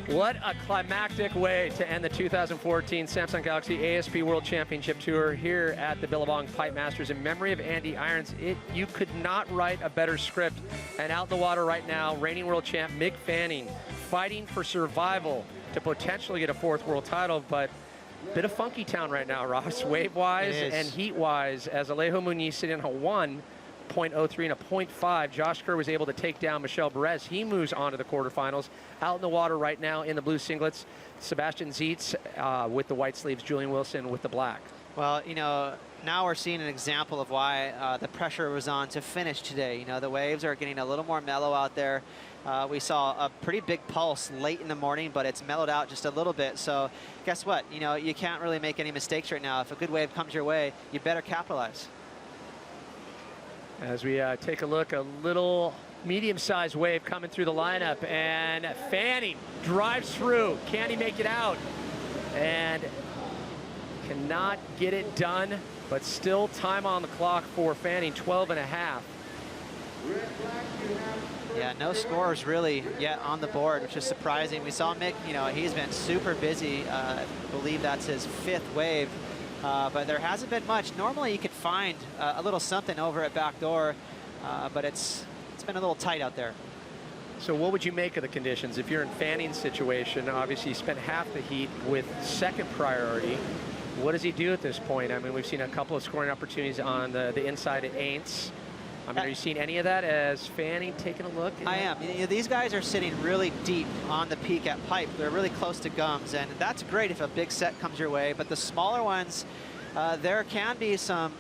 What a climactic way to end the 2014 Samsung Galaxy ASP World Championship Tour here at the Billabong Pipe Masters. In memory of Andy Irons, you could not write a better script. And out in the water right now, reigning world champ Mick Fanning, fighting for survival to potentially get a fourth world title, but bit of funky town right now, Ross, wave-wise and heat-wise, as Alejo Muniz sitting on a 1.03 and a 0.5. Josh Kerr was able to take down Michel Perez. He moves on to the quarterfinals. Out in the water right now in the blue singlets, Sebastian Zietz with the white sleeves, Julian Wilson with the black. Well, you know, now we're seeing an example of why the pressure was on to finish today. You know, the waves are getting a little more mellow out there. We saw a pretty big pulse late in the morning, but it's mellowed out just a little bit. So guess what? You know, you can't really make any mistakes right now. If a good wave comes your way, you better capitalize. As we take a look, a little medium-sized wave coming through the lineup, and Fanning drives through. Can he make it out? And cannot get it done, but still time on the clock for Fanning, 12 and a half. Yeah, no scores really yet on the board, which is surprising. We saw Mick, you know, he's been super busy. I believe that's his 5th wave, but there hasn't been much. Normally you could find a little something over at backdoor, but it's been a little tight out there. So what would you make of the conditions? If you're in Fanning's situation, obviously you spent half the heat with second priority. What does he do at this point? I mean, we've seen a couple of scoring opportunities on the inside at Aints. I mean, are you seeing any of that as Fanning taking a look? I am. You know, these guys are sitting really deep on the peak at pipe. They're really close to gums, and that's great if a big set comes your way. But the smaller ones, there can be some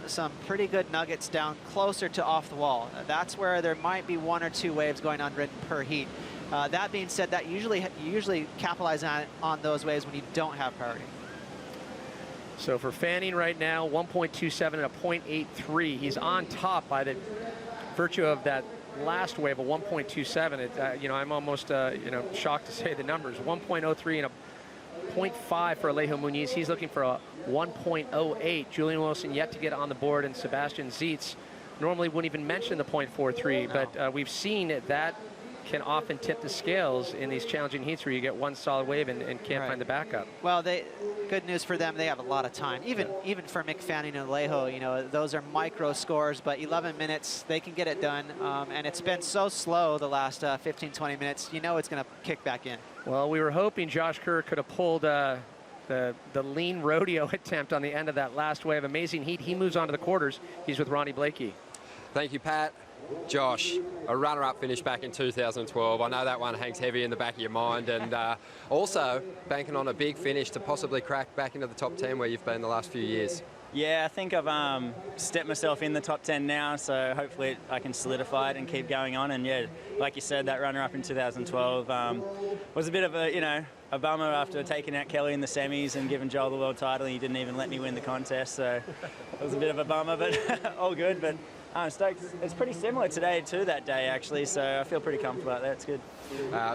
pretty good nuggets down closer to off the wall. That's where there might be 1 or 2 waves going unridden per heat. That being said, that you usually capitalize on those waves when you don't have priority. So for Fanning right now, 1.27 and a 0.83. He's on top by the virtue of that last wave of 1.27. You know, I'm almost you know, shocked to say the numbers. 1.03 and a 0.5 for Alejo Muniz. He's looking for a 1.08. Julian Wilson yet to get on the board, and Sebastian Zietz normally wouldn't even mention the 0.43, no. but we've seen that can often tip the scales in these challenging heats where you get one solid wave and can't find the backup. Well, good news for them, they have a lot of time. Even for Mick Fanning and Alejo, you know, those are micro scores, but 11 minutes, they can get it done. And it's been so slow the last 15, 20 minutes, you know it's going to kick back in. Well, we were hoping Josh Kerr could have pulled the lean rodeo attempt on the end of that last wave. Amazing heat. He moves on to the quarters. He's with Ronnie Blakey. Thank you, Pat. Josh, a runner-up finish back in 2012. I know that one hangs heavy in the back of your mind, and also banking on a big finish to possibly crack back into the top 10 where you've been the last few years. Yeah, I think I've stepped myself in the top 10 now, so hopefully I can solidify it and keep going on. And yeah, like you said, that runner-up in 2012 was a bit of a, you know, a bummer after taking out Kelly in the semis and giving Joel the world title. He didn't even let me win the contest, so it was a bit of a bummer, but all good. But I'm stoked. It's pretty similar today to that day, actually, so I feel pretty comfortable out there. It's good.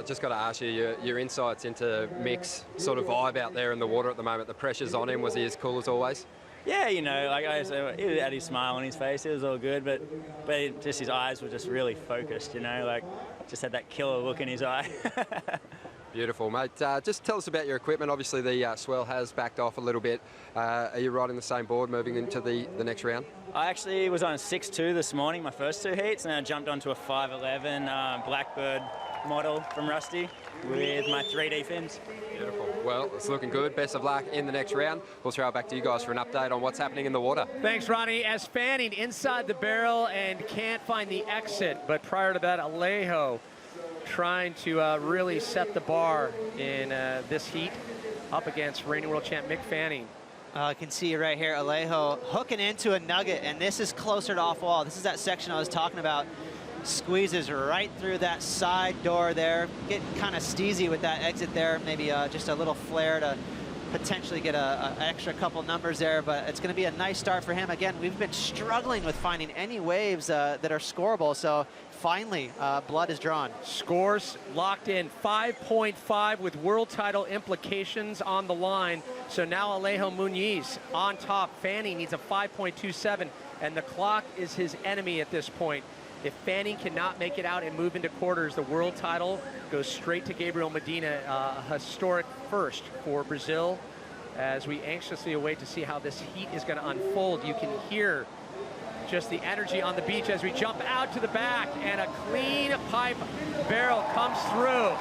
Just got to ask you your insights into Mick's sort of vibe out there in the water at the moment. The pressure's on him. Was he as cool as always? Yeah, you know, like I said, he had his smile on his face. It was all good, but just his eyes were just really focused, you know, like just had that killer look in his eye. Beautiful, mate. Just tell us about your equipment. Obviously, the swell has backed off a little bit. Are you riding the same board moving into the next round? I actually was on a 6.2 this morning, my first 2 heats, and I jumped onto a 5.11 Blackbird model from Rusty with my 3D fins. Beautiful. Well, it's looking good. Best of luck in the next round. We'll throw it back to you guys for an update on what's happening in the water. Thanks, Ronnie. As Fanning inside the barrel and can't find the exit, but prior to that, Alejo trying to really set the bar in this heat up against reigning world champ Mick Fanning. I can see right here, Alejo hooking into a nugget, and this is closer to off wall. This is that section I was talking about. Squeezes right through that side door there. Getting kind of steezy with that exit there. Maybe just a little flare to potentially get an extra couple numbers there, but it's going to be a nice start for him. Again, we've been struggling with finding any waves that are scoreable, so finally blood is drawn. Scores locked in, 5.5 with world title implications on the line. So now Alejo Muniz on top. Fanning needs a 5.27, and the clock is his enemy at this point. If Fanning cannot make it out and move into quarters, the world title goes straight to Gabriel Medina, a historic first for Brazil. As we anxiously await to see how this heat is going to unfold, you can hear just the energy on the beach as we jump out to the back, and a clean pipe barrel comes through.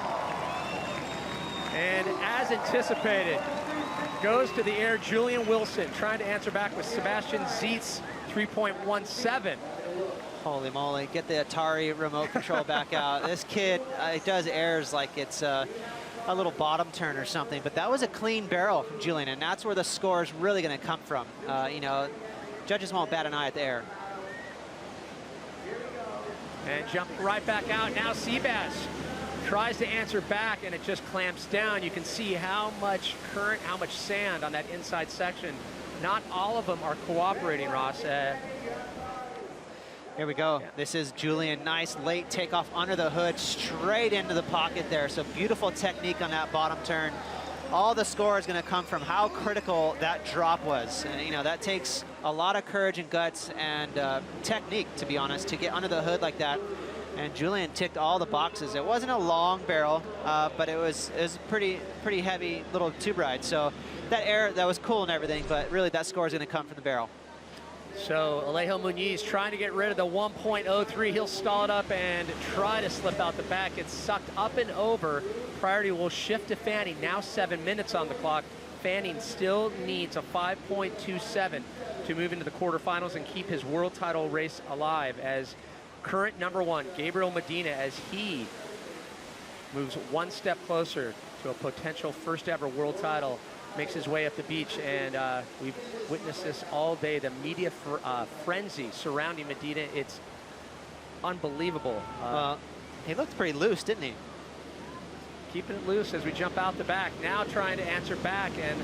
And as anticipated, goes to the air. Julian Wilson trying to answer back with Sebastian Zietz, 3.17. Holy moly, get the Atari remote control back out. This kid, does airs like it's a little bottom turn or something, but that was a clean barrel from Julian, and that's where the score is really going to come from. You know, judges won't bat an eye at the air. And jumping right back out, now Seabass tries to answer back, and it just clamps down. You can see how much current, how much sand on that inside section. Not all of them are cooperating, Ross. Here we go. Yeah. This is Julian. Nice late takeoff under the hood, straight into the pocket there. So beautiful technique on that bottom turn. All the score is going to come from how critical that drop was. And, you know, that takes a lot of courage and guts and technique, to be honest, to get under the hood like that. And Julian ticked all the boxes. It wasn't a long barrel, but it was pretty heavy little tube ride. So that air, that was cool and everything, but really that score is going to come from the barrel. So Alejo Muniz trying to get rid of the 1.03. He'll stall it up and try to slip out the back. It's sucked up and over. Priority will shift to Fanning. Now 7 minutes on the clock. Fanning still needs a 5.27 to move into the quarterfinals and keep his world title race alive, as current #1, Gabriel Medina, as he moves one step closer to a potential first ever world title, makes his way up the beach. And we've witnessed this all day, the media frenzy surrounding Medina. It's unbelievable. He looked pretty loose, didn't he? Keeping it loose as we jump out the back. Now trying to answer back, and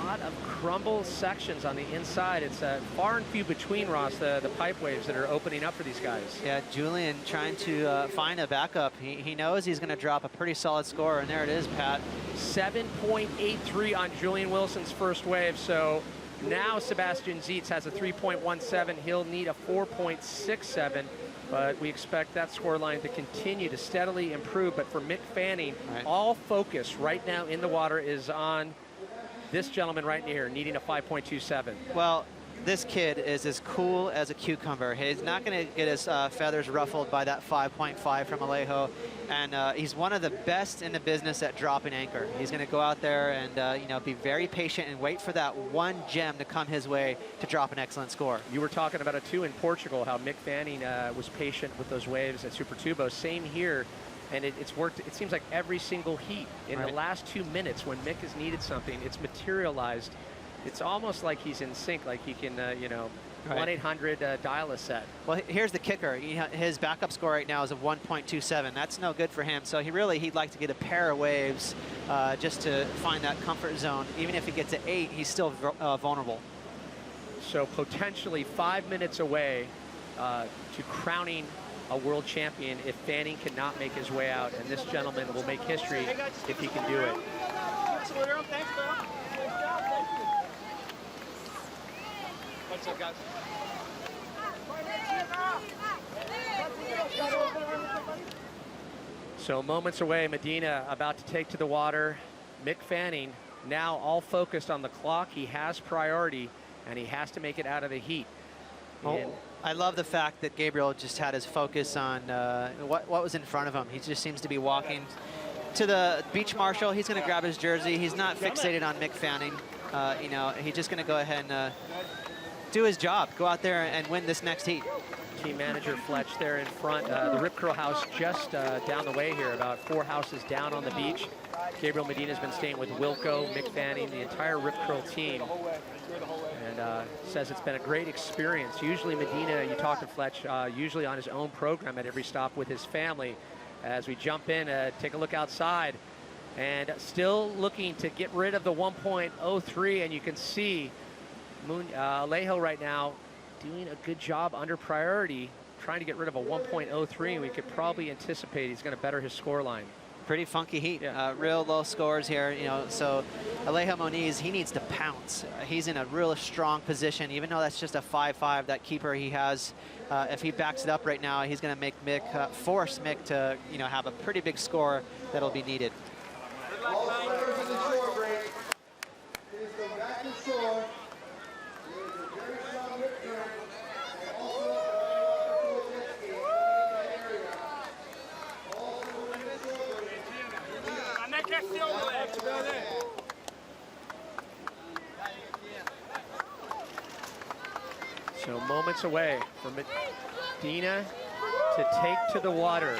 a lot of crumble sections on the inside. It's far and few between, Ross, the pipe waves that are opening up for these guys. Yeah, Julian trying to find a backup. He knows he's going to drop a pretty solid score, and there it is, Pat. 7.83 on Julian Wilson's first wave. So now Sebastian Zietz has a 3.17. He'll need a 4.67. But we expect that score line to continue to steadily improve. But for Mick Fanning, all focus right now in the water is on this gentleman right here, needing a 5.27. Well, this kid is as cool as a cucumber. He's not going to get his feathers ruffled by that 5.5 from Alejo. And he's one of the best in the business at dropping anchor. He's going to go out there and you know, be very patient and wait for that one gem to come his way to drop an excellent score. You were talking about it too in Portugal, how Mick Fanning was patient with those waves at Super Tubo. Same here. And it's worked, it seems like every single heat. In the last 2 minutes, when Mick has needed something, it's materialized. It's almost like he's in sync, like he can, you know, 1-800 dial a set. Well, here's the kicker. His backup score right now is a 1.27. That's no good for him. So he'd like to get a pair of waves just to find that comfort zone. Even if he gets to 8, he's still vulnerable. So potentially 5 minutes away to crowning a world champion if Fanning cannot make his way out. And this gentleman will make history if he can do it. What's up, guys? So moments away, Medina about to take to the water. Mick Fanning now all focused on the clock. He has priority, and he has to make it out of the heat. Oh, I love the fact that Gabriel just had his focus on what was in front of him. He just seems to be walking to the beach marshal. He's going to grab his jersey. He's not fixated on Mick Fanning. You know, he's just going to go ahead and do his job, go out there and win this next heat. Team manager Fletch there in front. The Rip Curl house just down the way here, about 4 houses down on the beach. Gabriel Medina has been staying with Wilco, Mick Fanning, the entire Rip Curl team. And says it's been a great experience. Usually Medina, you talk to Fletch, usually on his own program at every stop with his family. As we jump in, take a look outside. And still looking to get rid of the 1.03, and you can see Alejo right now doing a good job under priority, trying to get rid of a 1.03, and we could probably anticipate he's going to better his score line. Pretty funky heat. Yeah. Real low scores here, you know. So Alejo Muniz, he needs to pounce. He's in a real strong position, even though that's just a 5-5. That keeper he has, if he backs it up right now, he's going to make Mick force Mick to, you know, have a pretty big score that'll be needed. All players in the shore break. Please go back to shore. There is a very strong whip turn. And also area. Also in the shore break. So moments away for Medina to take to the water.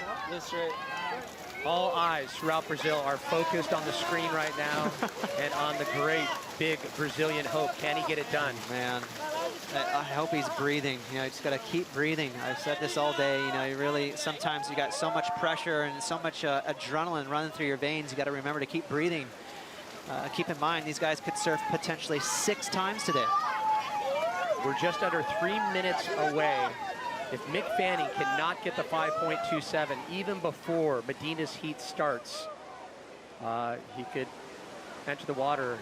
All eyes throughout Brazil are focused on the screen right now and on the great big Brazilian hope. Can he get it done? Man, I hope he's breathing. You know, you just got to keep breathing. I've said this all day. You know, you really, sometimes you got so much pressure and so much adrenaline running through your veins. You got to remember to keep breathing. Keep in mind, these guys could surf potentially 6 times today. We're just under 3 minutes away. If Mick Fanning cannot get the 5.27 even before Medina's heat starts, he could enter the water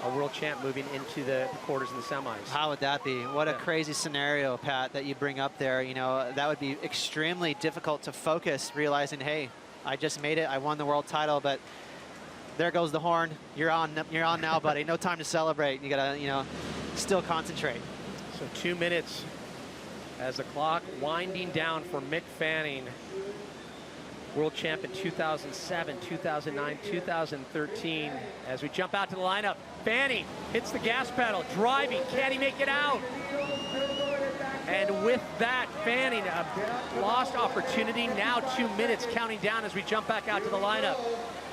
a world champ moving into the quarters and the semis. How would that be? What a crazy scenario, Pat, that you bring up there. You know, that would be extremely difficult to focus, realizing, hey, I just made it. I won the world title, but there goes the horn. You're on now, buddy. No time to celebrate. You gotta, you know, still concentrate. So 2 minutes as the clock winding down for Mick Fanning, world champ in 2007, 2009, 2013. As we jump out to the lineup, Fanning hits the gas pedal, driving. Can he make it out? And with that, Fanning, a lost opportunity. Now 2 minutes counting down as we jump back out to the lineup.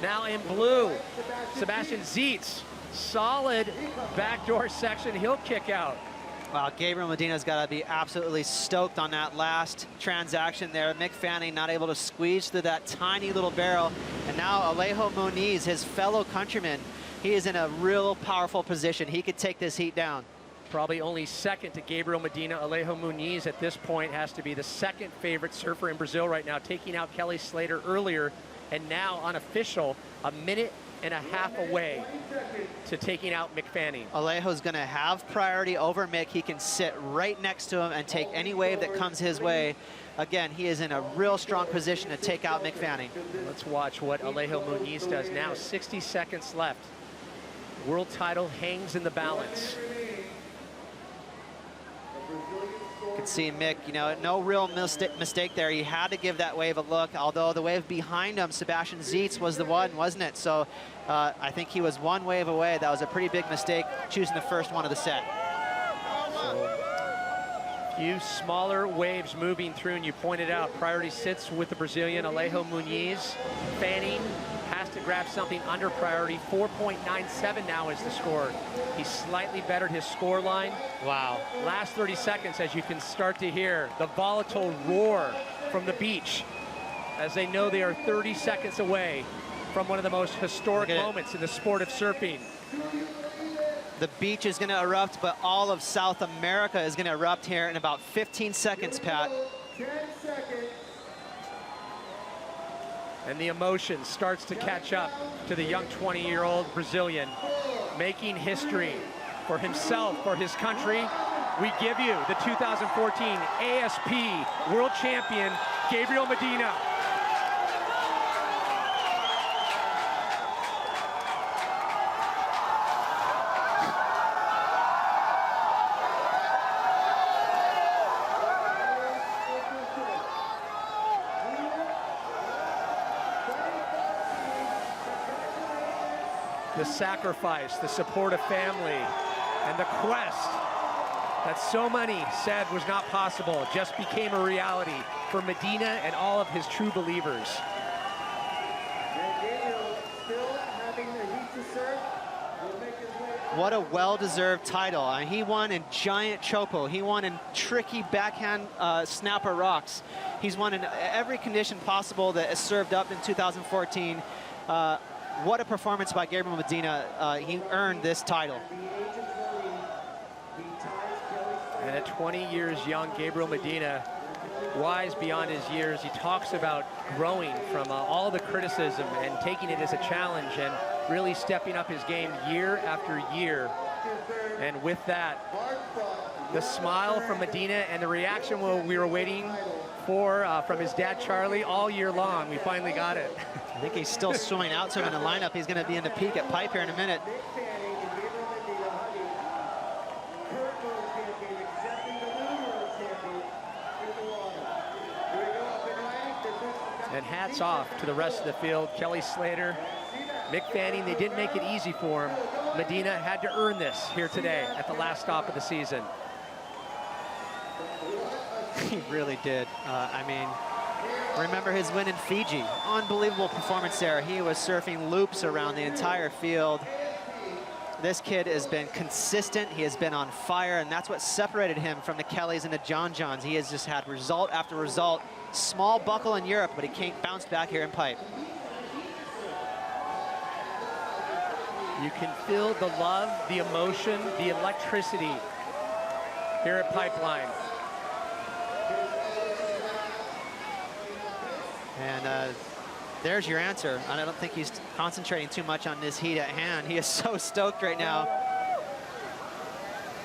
Now in blue, Sebastian Zietz. Solid backdoor section. He'll kick out. Wow, Gabriel Medina's got to be absolutely stoked on that last transaction there. Mick Fanning not able to squeeze through that tiny little barrel. And now Alejo Muniz, his fellow countryman, he is in a real powerful position. He could take this heat down. Probably only second to Gabriel Medina. Alejo Muniz at this point has to be the second favorite surfer in Brazil right now, taking out Kelly Slater earlier, and now unofficial, a minute and a half away to taking out Mick Fanning. Alejo's going to have priority over Mick. He can sit right next to him and take any wave that comes his way. Again, he is in a real strong position to take out Mick Fanning. Let's watch what Alejo Muniz does now. 60 seconds left. World title hangs in the balance. You can see Mick, you know, no real mistake there. He had to give that wave a look, although the wave behind him, Sebastian Zietz, was the one, wasn't it? So I think he was one wave away. That was a pretty big mistake, choosing the first one of the set. So, few smaller waves moving through, and you pointed out priority sits with the Brazilian Alejo Muniz. Fanning has to grab something under priority. 4.97 now is the score. He slightly bettered his score line. Wow. Last 30 seconds, as you can start to hear the volatile roar from the beach, as they know they are 30 seconds away from one of the most historic moments in the sport of surfing. The beach is going to erupt, but all of South America is going to erupt here in about 15 seconds, Pat. 10 seconds. And the emotion starts to catch up to the young 20-year-old Brazilian, making history for himself, for his country. We give you the 2014 ASP World Champion, Gabriel Medina. The sacrifice, the support of family, and the quest that so many said was not possible just became a reality for Medina and all of his true believers. What a well-deserved title. I mean, he won in giant chopo. He won in tricky backhand snapper rocks. He's won in every condition possible that is served up in 2014. What a performance by Gabriel Medina. He earned this title. And at 20 years young, Gabriel Medina wise beyond his years. He talks about growing from all the criticism and taking it as a challenge and really stepping up his game year after year. And with that, the smile from Medina and the reaction we were waiting for from his dad, Charlie, all year long. We finally got it. I think he's still swimming out to him in the lineup. He's going to be in the peak at pipe here in a minute. And hats off to the rest of the field. Kelly Slater, Mick Fanning, they didn't make it easy for him. Medina had to earn this here today at the last stop of the season. He really did. I mean, remember his win in Fiji. Unbelievable performance there. He was surfing loops around the entire field. This kid has been consistent. He has been on fire, and that's what separated him from the Kellys and the John Johns. He has just had result after result. Small buckle in Europe, but he can't bounce back here in pipe. You can feel the love, the emotion, the electricity here at Pipeline. And there's your answer. I don't think he's concentrating too much on this heat at hand. He is so stoked right now.